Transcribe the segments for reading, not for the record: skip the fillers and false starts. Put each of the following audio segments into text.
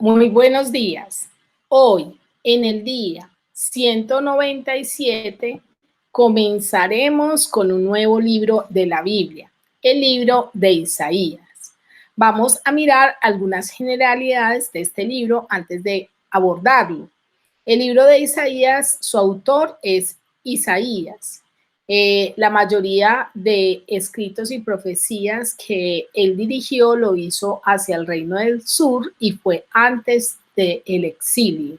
Muy buenos días. Hoy, en el día 197, comenzaremos con un nuevo libro de la Biblia, el libro de Isaías. Vamos a mirar algunas generalidades de este libro antes de abordarlo. El libro de Isaías, su autor es Isaías. La mayoría de escritos y profecías que él dirigió lo hizo hacia el reino del sur y fue antes del exilio.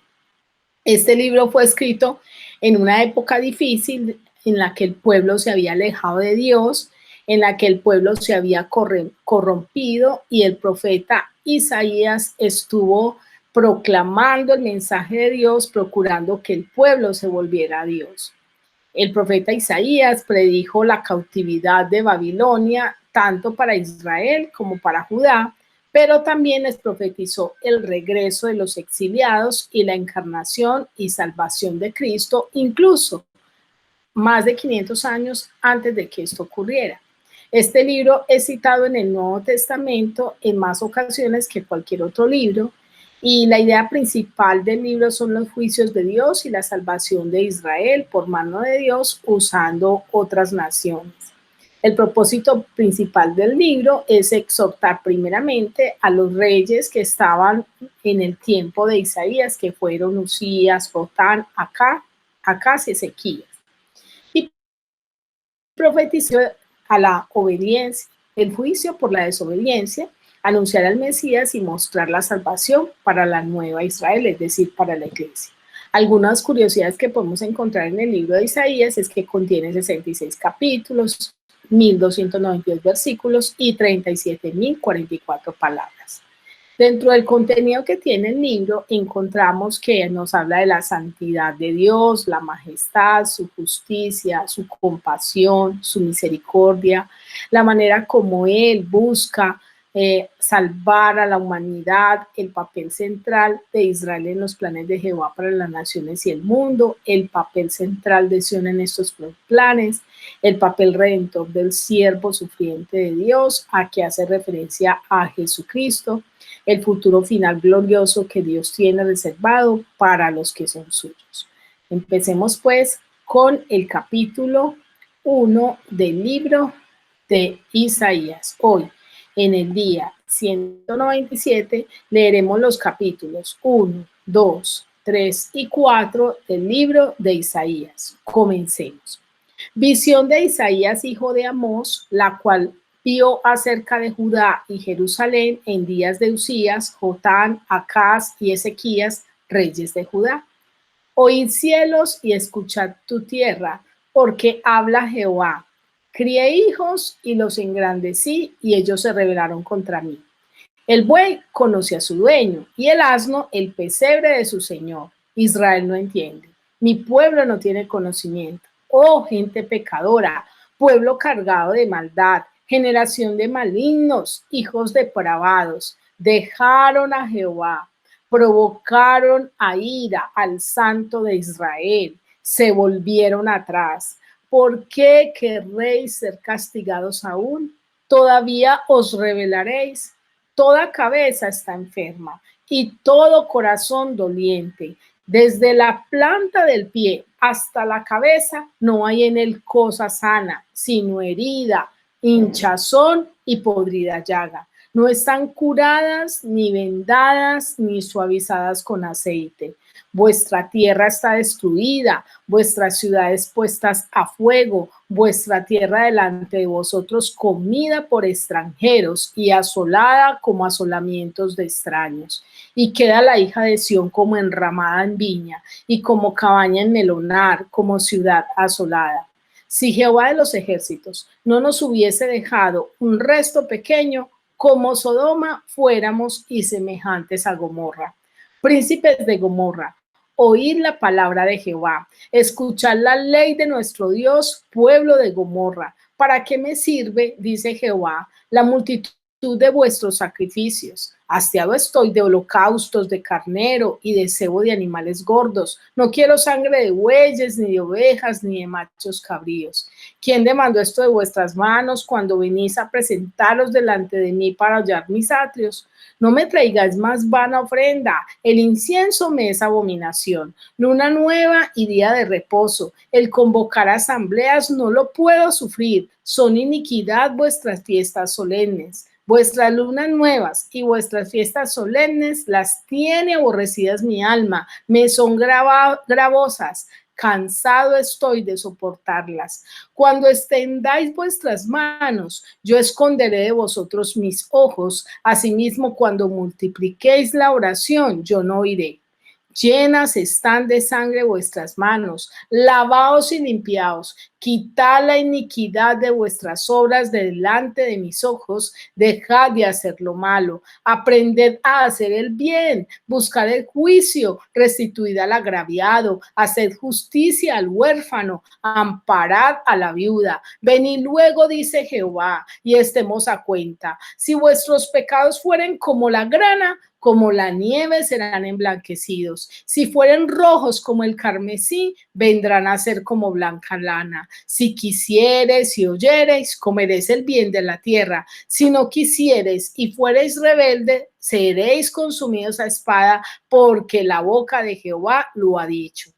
Este libro fue escrito en una época difícil en la que el pueblo se había alejado de Dios, en la que el pueblo se había corrompido y el profeta Isaías estuvo proclamando el mensaje de Dios, procurando que el pueblo se volviera a Dios. El profeta Isaías predijo la cautividad de Babilonia tanto para Israel como para Judá, pero también les profetizó el regreso de los exiliados y la encarnación y salvación de Cristo, incluso más de 500 años antes de que esto ocurriera. Este libro es citado en el Nuevo Testamento en más ocasiones que cualquier otro libro, y la idea principal del libro son los juicios de Dios y la salvación de Israel por mano de Dios usando otras naciones. El propósito principal del libro es exhortar primeramente a los reyes que estaban en el tiempo de Isaías, que fueron Usías, Jotán, Acaz y Ezequías. Y profetizó a la obediencia, el juicio por la desobediencia, anunciar al Mesías y mostrar la salvación para la nueva Israel, es decir, para la iglesia. Algunas curiosidades que podemos encontrar en el libro de Isaías es que contiene 66 capítulos, 1292 versículos y 37.044 palabras. Dentro del contenido que tiene el libro encontramos que nos habla de la santidad de Dios, la majestad, su justicia, su compasión, su misericordia, la manera como Él busca salvar a la humanidad, el papel central de Israel en los planes de Jehová para las naciones y el mundo, el papel central de Sion en estos planes, el papel redentor del siervo sufriente de Dios, a que hace referencia a Jesucristo, el futuro final glorioso que Dios tiene reservado para los que son suyos. Empecemos pues con el capítulo 1 del libro de Isaías. Hoy, en el día 197, leeremos los capítulos 1, 2, 3 y 4 del libro de Isaías. Comencemos. Visión de Isaías, hijo de Amós, la cual vio acerca de Judá y Jerusalén en días de Usías, Jotán, Acaz y Ezequías, reyes de Judá. Oíd cielos y escuchad tu tierra, porque habla Jehová. Crié hijos y los engrandecí, y ellos se rebelaron contra mí. El buey conoce a su dueño, y el asno el pesebre de su señor. Israel no entiende. Mi pueblo no tiene conocimiento. Oh, gente pecadora, pueblo cargado de maldad, generación de malignos, hijos depravados, dejaron a Jehová, provocaron a ira al Santo de Israel, se volvieron atrás. ¿Por qué querréis ser castigados aún? Todavía os rebelaréis. Toda cabeza está enferma y todo corazón doliente. Desde la planta del pie hasta la cabeza no hay en él cosa sana, sino herida, hinchazón y podrida llaga. No están curadas, ni vendadas, ni suavizadas con aceite. Vuestra tierra está destruida, vuestras ciudades puestas a fuego, vuestra tierra delante de vosotros comida por extranjeros y asolada como asolamientos de extraños. Y queda la hija de Sión como enramada en viña y como cabaña en melonar, como ciudad asolada. Si Jehová de los ejércitos no nos hubiese dejado un resto pequeño, como Sodoma fuéramos y semejantes a Gomorra. Príncipes de Gomorra, oíd la palabra de Jehová, escuchad la ley de nuestro Dios, pueblo de Gomorra. ¿Para qué me sirve, dice Jehová, la multitud de vuestros sacrificios. Hastiado estoy de holocaustos de carnero y de cebo de animales gordos. No quiero sangre de bueyes, ni de ovejas, ni de machos cabríos. ¿Quién demandó esto de vuestras manos cuando venís a presentaros delante de mí para hollar mis atrios? No me traigáis más vana ofrenda. El incienso me es abominación. Luna nueva y día de reposo. El convocar asambleas no lo puedo sufrir. Son iniquidad vuestras fiestas solemnes. Vuestras lunas nuevas y vuestras fiestas solemnes las tiene aborrecidas mi alma, me son gravosas, cansado estoy de soportarlas. Cuando extendáis vuestras manos, yo esconderé de vosotros mis ojos, asimismo cuando multipliquéis la oración, yo no oiré. Llenas están de sangre vuestras manos, lavaos y limpiaos, quitad la iniquidad de vuestras obras de delante de mis ojos, dejad de hacer lo malo, aprended a hacer el bien, buscad el juicio, restituid al agraviado, haced justicia al huérfano, amparad a la viuda. Venid luego, dice Jehová, y estemos a cuenta. Si vuestros pecados fueren como la grana, como la nieve serán emblanquecidos. Si fueren rojos como el carmesí, vendrán a ser como blanca lana. Si quisiereis y oyereis, comeréis el bien de la tierra. Si no quisiereis y fuereis rebelde, seréis consumidos a espada, porque la boca de Jehová lo ha dicho.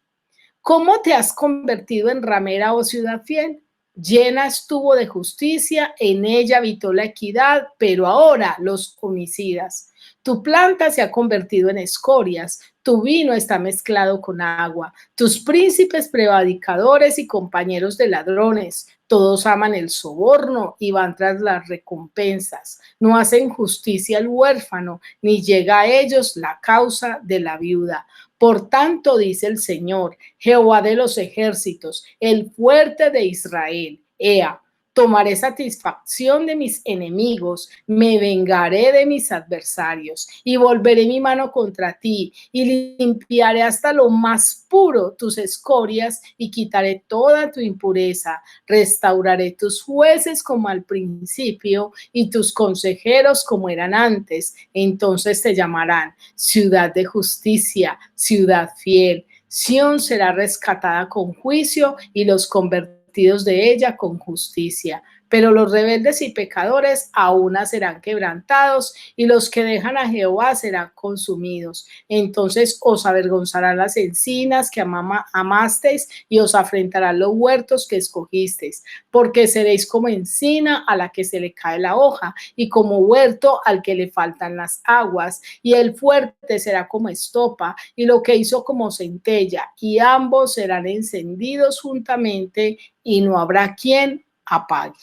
¿Cómo te has convertido en ramera, oh ciudad fiel? Llena estuvo de justicia, en ella habitó la equidad, pero ahora los homicidas. Tu planta se ha convertido en escorias, tu vino está mezclado con agua, tus príncipes prevaricadores y compañeros de ladrones, todos aman el soborno y van tras las recompensas, no hacen justicia al huérfano, ni llega a ellos la causa de la viuda. Por tanto, dice el Señor, Jehová de los ejércitos, el fuerte de Israel, Ea, tomaré satisfacción de mis enemigos, me vengaré de mis adversarios y volveré mi mano contra ti y limpiaré hasta lo más puro tus escorias y quitaré toda tu impureza. Restauraré tus jueces como al principio y tus consejeros como eran antes. Entonces te llamarán ciudad de justicia, ciudad fiel. Sión será rescatada con juicio y los convertidos de ella con justicia. Pero los rebeldes y pecadores aún serán quebrantados y los que dejan a Jehová serán consumidos. Entonces os avergonzarán las encinas que amasteis y os afrentarán los huertos que escogisteis, porque seréis como encina a la que se le cae la hoja y como huerto al que le faltan las aguas, y el fuerte será como estopa y lo que hizo como centella, y ambos serán encendidos juntamente y no habrá quien apague.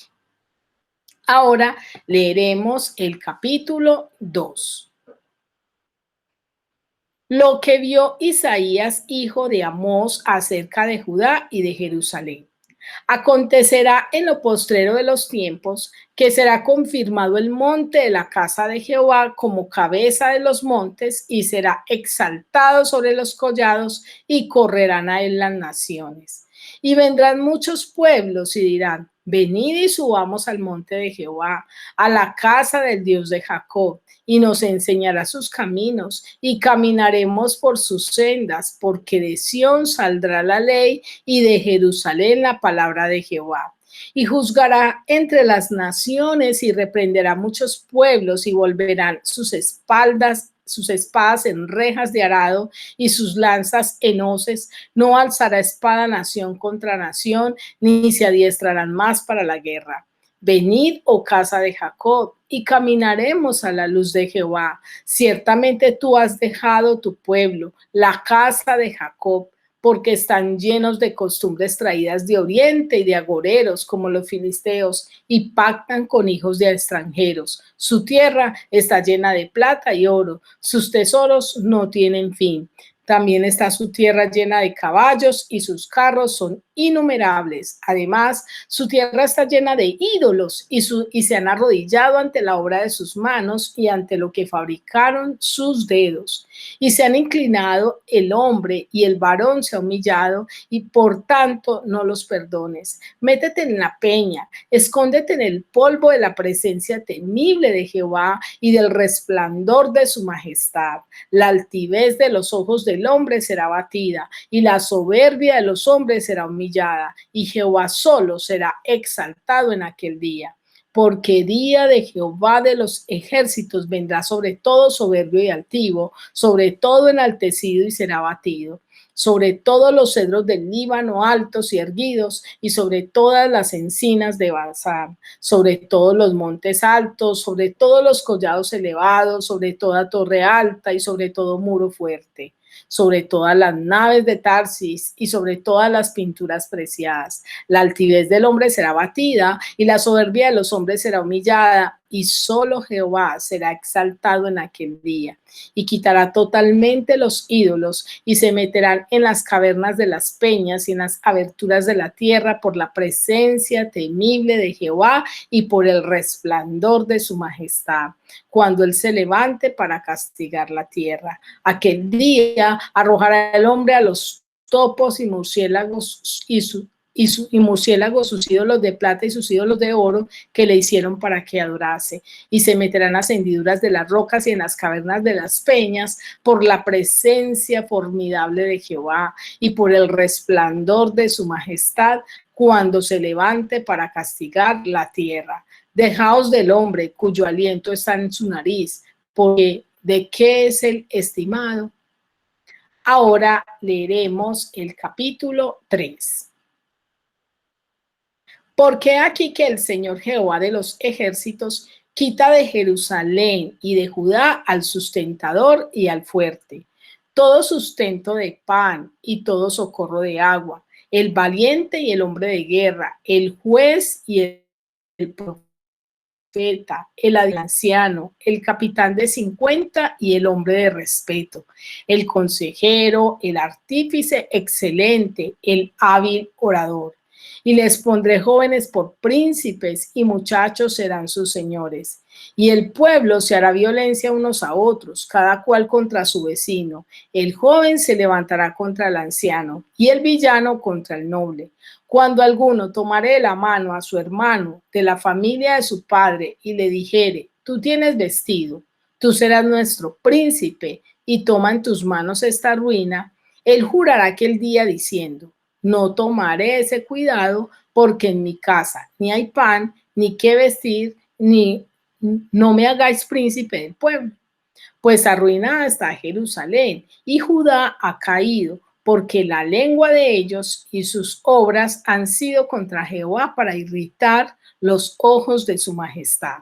Ahora leeremos el capítulo 2. Lo que vio Isaías, hijo de Amós, acerca de Judá y de Jerusalén. Acontecerá en lo postrero de los tiempos que será confirmado el monte de la casa de Jehová como cabeza de los montes y será exaltado sobre los collados y correrán a él las naciones. Y vendrán muchos pueblos y dirán, venid y subamos al monte de Jehová, a la casa del Dios de Jacob, y nos enseñará sus caminos, y caminaremos por sus sendas, porque de Sión saldrá la ley, y de Jerusalén la palabra de Jehová. Y juzgará entre las naciones, y reprenderá muchos pueblos, y volverán sus espadas en rejas de arado y sus lanzas en hoces. No alzará espada nación contra nación, ni se adiestrarán más para la guerra. Venid, oh casa de Jacob, y caminaremos a la luz de Jehová. Ciertamente tú has dejado tu pueblo, la casa de Jacob, porque están llenos de costumbres traídas de oriente y de agoreros como los filisteos, y pactan con hijos de extranjeros. Su tierra está llena de plata y oro, sus tesoros no tienen fin. También está su tierra llena de caballos y sus carros son innumerables. Además, su tierra está llena de ídolos y se han arrodillado ante la obra de sus manos y ante lo que fabricaron sus dedos. Y se han inclinado el hombre y el varón se ha humillado y por tanto no los perdones. Métete en la peña, escóndete en el polvo de la presencia temible de Jehová y del resplandor de su majestad. La altivez de los ojos del hombre será batida y la soberbia de los hombres será humillada y Jehová solo será exaltado en aquel día. Porque día de Jehová de los ejércitos vendrá sobre todo soberbio y altivo, sobre todo enaltecido y será batido, sobre todos los cedros del Líbano altos y erguidos, y sobre todas las encinas de Basán, sobre todos los montes altos, sobre todos los collados elevados, sobre toda torre alta y sobre todo muro fuerte, sobre todas las naves de Tarsis y sobre todas las pinturas preciadas. La altivez del hombre será batida y la soberbia de los hombres será humillada, y solo Jehová será exaltado en aquel día. Y quitará totalmente los ídolos y se meterán en las cavernas de las peñas y en las aberturas de la tierra por la presencia temible de Jehová y por el resplandor de su majestad, cuando él se levante para castigar la tierra. Aquel día arrojará el hombre a los topos y murciélagos y murciélagos sus ídolos de plata y sus ídolos de oro que le hicieron para que adorase, y se meterán a las hendiduras de las rocas y en las cavernas de las peñas por la presencia formidable de Jehová y por el resplandor de su majestad cuando se levante para castigar la tierra. Dejaos del hombre cuyo aliento está en su nariz, porque ¿de qué es el estimado? Ahora leeremos el capítulo 3. Porque aquí que el Señor Jehová de los ejércitos quita de Jerusalén y de Judá al sustentador y al fuerte, todo sustento de pan y todo socorro de agua, el valiente y el hombre de guerra, el juez y el profeta, el anciano, el capitán de 50 y el hombre de respeto, el consejero, el artífice excelente, el hábil orador. Y les pondré jóvenes por príncipes y muchachos serán sus señores. Y el pueblo se hará violencia unos a otros, cada cual contra su vecino. El joven se levantará contra el anciano y el villano contra el noble. Cuando alguno tomare la mano a su hermano de la familia de su padre y le dijere, tú tienes vestido, tú serás nuestro príncipe, y toma en tus manos esta ruina, él jurará aquel día diciendo, no tomaré ese cuidado porque en mi casa ni hay pan, ni qué vestir, ni no me hagáis príncipe del pueblo. Pues arruinada está Jerusalén y Judá ha caído, porque la lengua de ellos y sus obras han sido contra Jehová para irritar los ojos de su majestad.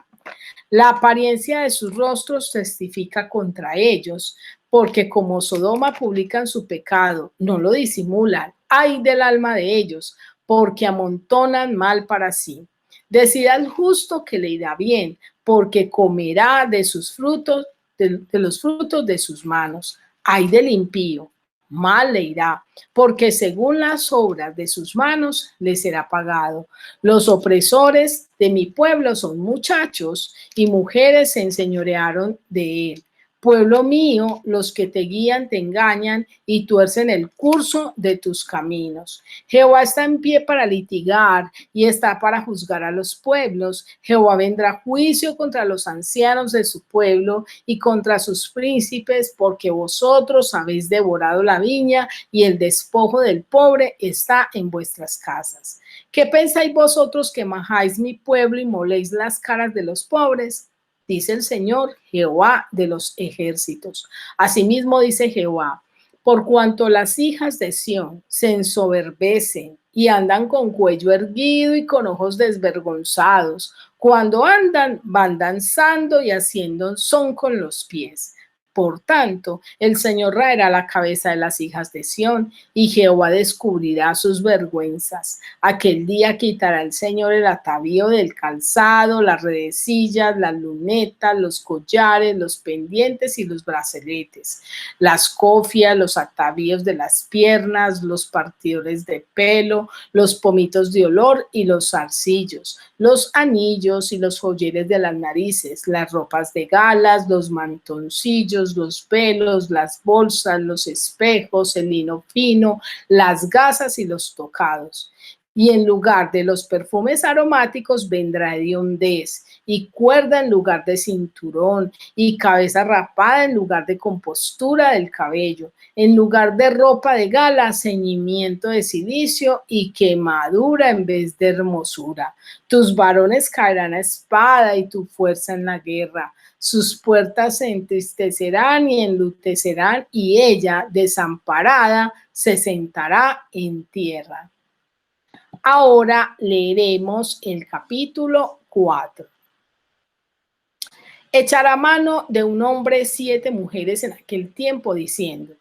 La apariencia de sus rostros testifica contra ellos, porque como Sodoma publican su pecado, no lo disimulan. Ay del alma de ellos, porque amontonan mal para sí. Decida al justo que le irá bien, porque comerá de sus frutos, de los frutos de sus manos. Ay del impío, mal le irá, porque según las obras de sus manos le será pagado. Los opresores de mi pueblo son muchachos y mujeres se enseñorearon de él. Pueblo mío, los que te guían te engañan y tuercen el curso de tus caminos. Jehová está en pie para litigar y está para juzgar a los pueblos. Jehová vendrá juicio contra los ancianos de su pueblo y contra sus príncipes, porque vosotros habéis devorado la viña y el despojo del pobre está en vuestras casas. ¿Qué pensáis vosotros que majáis mi pueblo y moléis las caras de los pobres? Dice el Señor, Jehová de los ejércitos. Asimismo dice Jehová, por cuanto las hijas de Sión se ensoberbecen y andan con cuello erguido y con ojos desvergonzados, cuando andan, van danzando y haciendo son con los pies. Por tanto, el Señor raerá la cabeza de las hijas de Sión, y Jehová descubrirá sus vergüenzas. Aquel día quitará el Señor el atavío del calzado, las redecillas, las lunetas, los collares, los pendientes y los brazaletes, las cofias, los atavíos de las piernas, los partidores de pelo, los pomitos de olor y los zarcillos, los anillos y los joyeles de las narices, las ropas de galas, los mantoncillos, los velos, las bolsas, los espejos, el lino fino, las gasas y los tocados. Y en lugar de los perfumes aromáticos vendrá hediondez, y cuerda en lugar de cinturón, y cabeza rapada en lugar de compostura del cabello, en lugar de ropa de gala, ceñimiento de cilicio y quemadura en vez de hermosura. Tus varones caerán a espada y tu fuerza en la guerra. Sus puertas se entristecerán y enlutecerán, y ella, desamparada, se sentará en tierra. Ahora leeremos el capítulo 4. Echará mano de un hombre 7 mujeres en aquel tiempo, diciendo: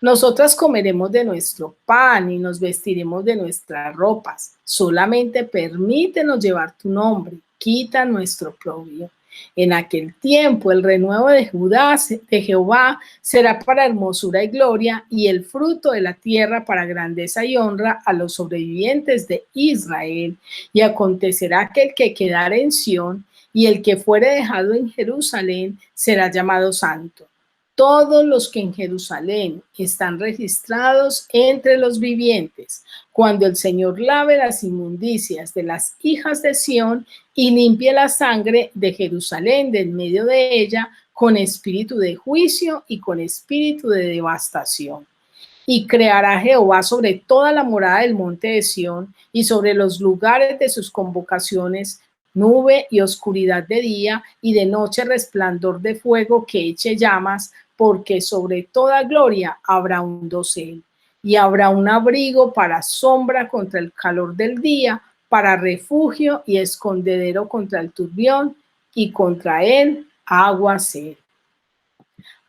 nosotras comeremos de nuestro pan y nos vestiremos de nuestras ropas. Solamente permítenos llevar tu nombre, quita nuestro oprobio. En aquel tiempo el renuevo de Judá, de Jehová, será para hermosura y gloria, y el fruto de la tierra para grandeza y honra a los sobrevivientes de Israel. Y acontecerá que el que quedare en Sión y el que fuere dejado en Jerusalén será llamado santo. Todos los que en Jerusalén están registrados entre los vivientes, cuando el Señor lave las inmundicias de las hijas de Sión y limpie la sangre de Jerusalén de en medio de ella, con espíritu de juicio y con espíritu de devastación. Y creará Jehová sobre toda la morada del monte de Sión y sobre los lugares de sus convocaciones nube y oscuridad de día, y de noche resplandor de fuego que eche llamas, porque sobre toda gloria habrá un dosel, y habrá un abrigo para sombra contra el calor del día, para refugio y escondedero contra el turbión, y contra él aguacero.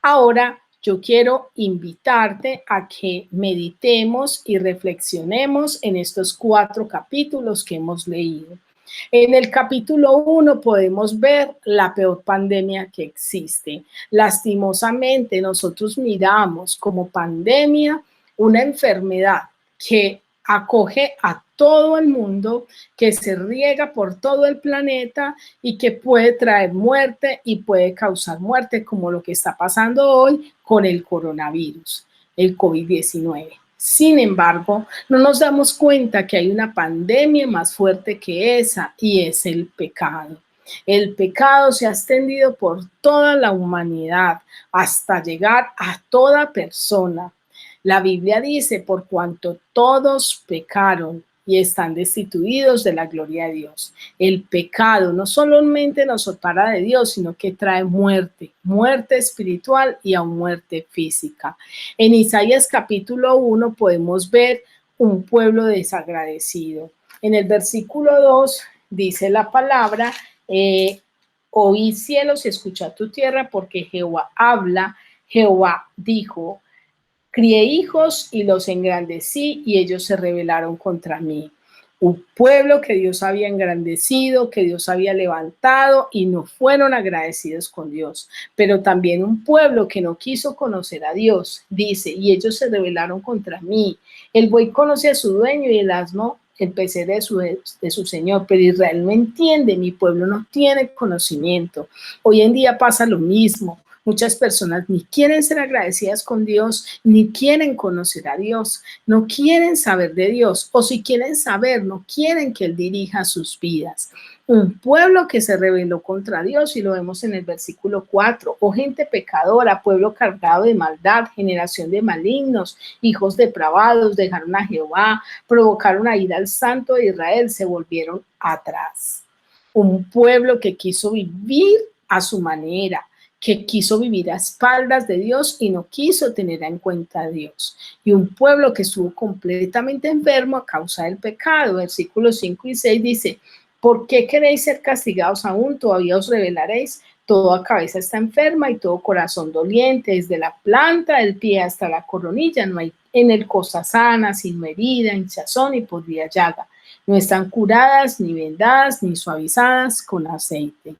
Ahora yo quiero invitarte a que meditemos y reflexionemos en estos 4 capítulos que hemos leído. En el capítulo 1 podemos ver la peor pandemia que existe. Lastimosamente, nosotros miramos como pandemia una enfermedad que acoge a todo el mundo, que se riega por todo el planeta y que puede traer muerte y puede causar muerte, como lo que está pasando hoy con el coronavirus, el COVID-19. Sin embargo, no nos damos cuenta que hay una pandemia más fuerte que esa, y es el pecado. El pecado se ha extendido por toda la humanidad hasta llegar a toda persona. La Biblia dice: por cuanto todos pecaron y están destituidos de la gloria de Dios. El pecado no solamente nos separa de Dios, sino que trae muerte, muerte espiritual y aún muerte física. En Isaías capítulo 1 podemos ver un pueblo desagradecido. En el versículo 2 dice la palabra: oí cielos y escuchad tu tierra, porque Jehová habla. Jehová dijo: crié hijos y los engrandecí, y ellos se rebelaron contra mí. Un pueblo que Dios había engrandecido, que Dios había levantado, y no fueron agradecidos con Dios. Pero también un pueblo que no quiso conocer a Dios, dice: y ellos se rebelaron contra mí. El buey conoce a su dueño y el asno el pesebre de su señor, pero Israel no entiende, mi pueblo no tiene conocimiento. Hoy en día pasa lo mismo. Muchas personas ni quieren ser agradecidas con Dios, ni quieren conocer a Dios, no quieren saber de Dios, o si quieren saber, no quieren que Él dirija sus vidas. Un pueblo que se rebeló contra Dios, y lo vemos en el versículo 4, oh gente pecadora, pueblo cargado de maldad, generación de malignos, hijos depravados, dejaron a Jehová, provocaron a ir al Santo de Israel, se volvieron atrás. Un pueblo que quiso vivir a su manera, que quiso vivir a espaldas de Dios y no quiso tener en cuenta a Dios. Y un pueblo que estuvo completamente enfermo a causa del pecado. Versículos 5 y 6 dice: ¿por qué queréis ser castigados aún? ¿Todavía os rebelaréis? Toda cabeza está enferma y todo corazón doliente, desde la planta del pie hasta la coronilla. No hay en él cosa sana, sino herida, hinchazón y podrida llaga. No están curadas, ni vendadas, ni suavizadas con aceite.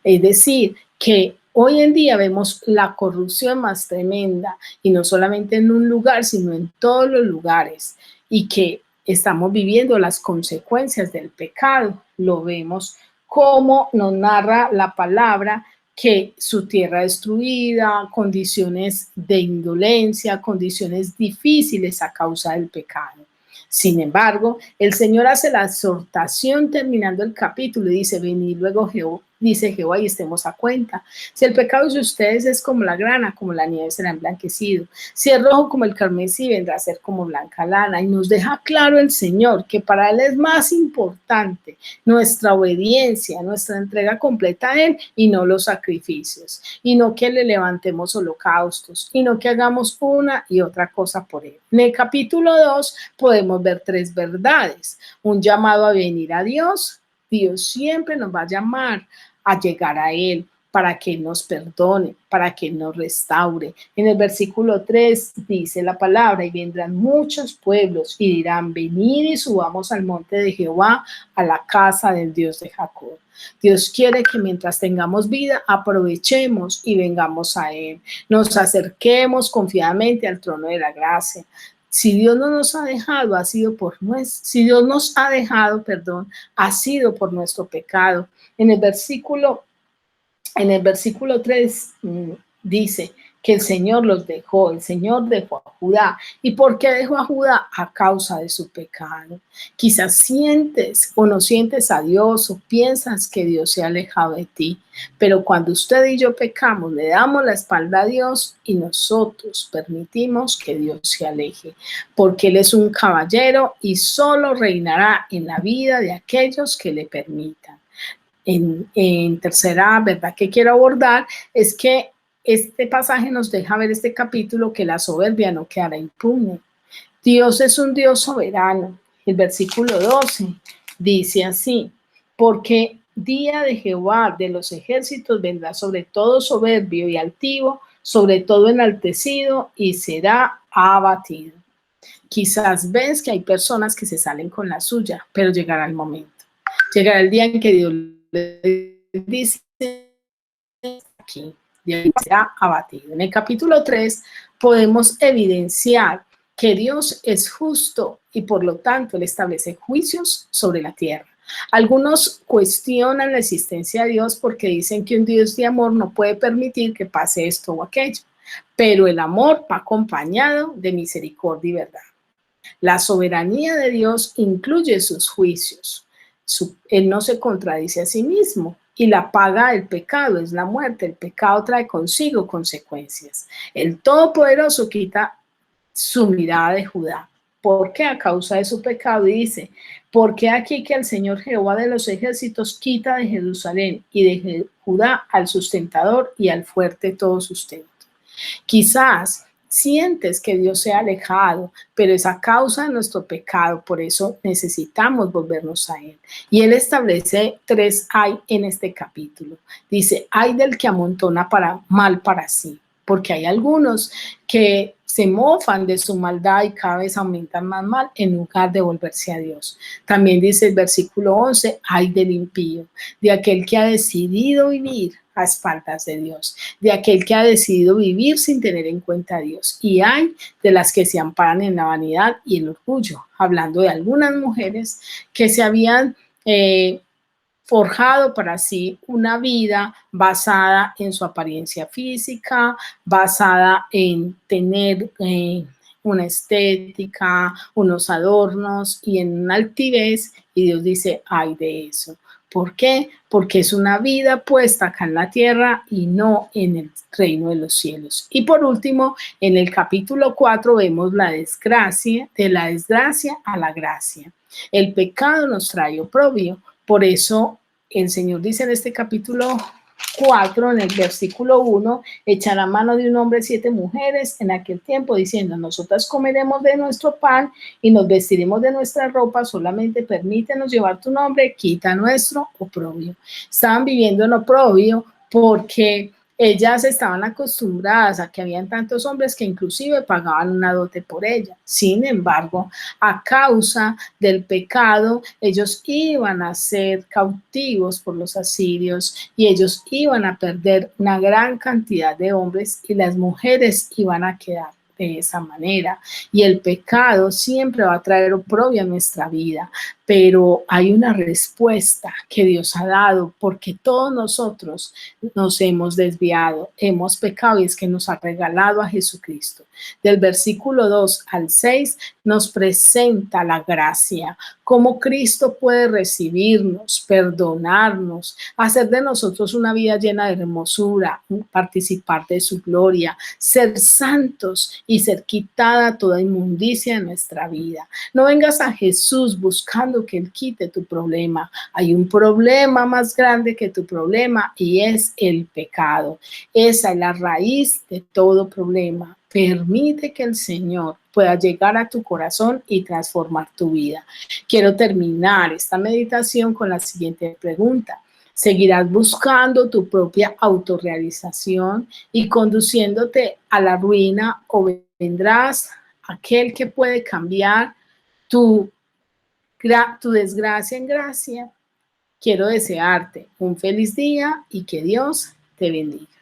Es decir, que hoy en día vemos la corrupción más tremenda, y no solamente en un lugar, sino en todos los lugares, y que estamos viviendo las consecuencias del pecado. Lo vemos como nos narra la palabra, que su tierra destruida, condiciones de indolencia, condiciones difíciles a causa del pecado. Sin embargo, el Señor hace la exhortación terminando el capítulo y dice: venid luego Jehová, dice Jehová, y estemos a cuenta. Si el pecado de ustedes es como la grana, como la nieve será emblanquecido. Si es rojo como el carmesí, vendrá a ser como blanca lana. Y nos deja claro el Señor que para Él es más importante nuestra obediencia, nuestra entrega completa a Él, y no los sacrificios, y no que le levantemos holocaustos, y no que hagamos una y otra cosa por Él. En el capítulo 2 podemos ver tres verdades: un llamado a venir a Dios. Dios siempre nos va a llamar a llegar a Él, para que nos perdone, para que nos restaure. En el versículo 3 dice la palabra: y vendrán muchos pueblos y dirán: venid y subamos al monte de Jehová, a la casa del Dios de Jacob. Dios quiere que mientras tengamos vida, aprovechemos y vengamos a Él. Nos acerquemos confiadamente al trono de la gracia. Si Dios no nos ha dejado, ha sido si Dios nos ha dejado, perdón, ha sido por nuestro pecado. En el versículo 3 dice que el Señor los dejó, el Señor dejó a Judá. ¿Y por qué dejó a Judá? A causa de su pecado. Quizás sientes o no sientes a Dios, o piensas que Dios se ha alejado de ti, pero cuando usted y yo pecamos, le damos la espalda a Dios y nosotros permitimos que Dios se aleje, porque Él es un caballero y solo reinará en la vida de aquellos que le permitan. En tercera verdad que quiero abordar es que este pasaje nos deja ver, este capítulo, que la soberbia no quedará impune. Dios es un Dios soberano. El versículo 12 dice así: porque día de Jehová de los ejércitos vendrá sobre todo soberbio y altivo, sobre todo enaltecido, y será abatido. Quizás ves que hay personas que se salen con la suya, pero llegará el momento. Llegará el día en que Dios le dice: aquí, y será abatido. En el capítulo 3 podemos evidenciar que Dios es justo y por lo tanto Él establece juicios sobre la tierra. Algunos cuestionan la existencia de Dios porque dicen que un Dios de amor no puede permitir que pase esto o aquello, pero el amor va acompañado de misericordia y verdad. La soberanía de Dios incluye sus juicios. Él no se contradice a sí mismo, y la paga del pecado es la muerte. El pecado trae consigo consecuencias. El Todopoderoso quita su mirada de Judá. ¿Por qué? A causa de su pecado. Y dice: porque aquí que el Señor Jehová de los ejércitos quita de Jerusalén y de Judá al sustentador y al fuerte todo sustento. Quizás sientes que Dios se ha alejado, pero es a causa de nuestro pecado. Por eso necesitamos volvernos a Él. Y Él establece 3 ay en este capítulo. Dice: ay del que amontona mal para sí, porque hay algunos que se mofan de su maldad y cada vez aumentan más mal en lugar de volverse a Dios. También dice el versículo 11: ay del impío, de aquel que ha decidido vivir a espaldas de Dios, de aquel que ha decidido vivir sin tener en cuenta a Dios. Y hay de las que se amparan en la vanidad y el orgullo, hablando de algunas mujeres que se habían forjado para sí una vida basada en su apariencia física, basada en tener una estética, unos adornos y en una altivez, y Dios dice: ay de eso. ¿Por qué? Porque es una vida puesta acá en la tierra y no en el reino de los cielos. Y por último, en el capítulo 4 vemos la desgracia, de la desgracia a la gracia. El pecado nos trae oprobio. Por eso el Señor dice en este capítulo 4, en el versículo 1: echará mano de un hombre 7 mujeres en aquel tiempo, diciendo: nosotras comeremos de nuestro pan y nos vestiremos de nuestra ropa, solamente permítenos llevar tu nombre, quita nuestro oprobio. Estaban viviendo en oprobio porque ellas estaban acostumbradas a que habían tantos hombres que inclusive pagaban una dote por ella. Sin embargo, a causa del pecado, ellos iban a ser cautivos por los asirios y ellos iban a perder una gran cantidad de hombres y las mujeres iban a quedar de esa manera. Y el pecado siempre va a traer oprobio a nuestra vida, pero hay una respuesta que Dios ha dado porque todos nosotros nos hemos desviado, hemos pecado y es que nos ha regalado a Jesucristo. Del versículo 2 al 6 nos presenta la gracia, cómo Cristo puede recibirnos, perdonarnos, hacer de nosotros una vida llena de hermosura, participar de su gloria, ser santos y ser quitada toda inmundicia de nuestra vida. No vengas a Jesús buscando que Él quite tu problema. Hay un problema más grande que tu problema y es el pecado. Esa es la raíz de todo problema. Permite que el Señor pueda llegar a tu corazón y transformar tu vida. Quiero terminar esta meditación con la siguiente pregunta. ¿Seguirás buscando tu propia autorrealización y conduciéndote a la ruina o vendrás aquel que puede cambiar tu desgracia en gracia? Quiero desearte un feliz día y que Dios te bendiga.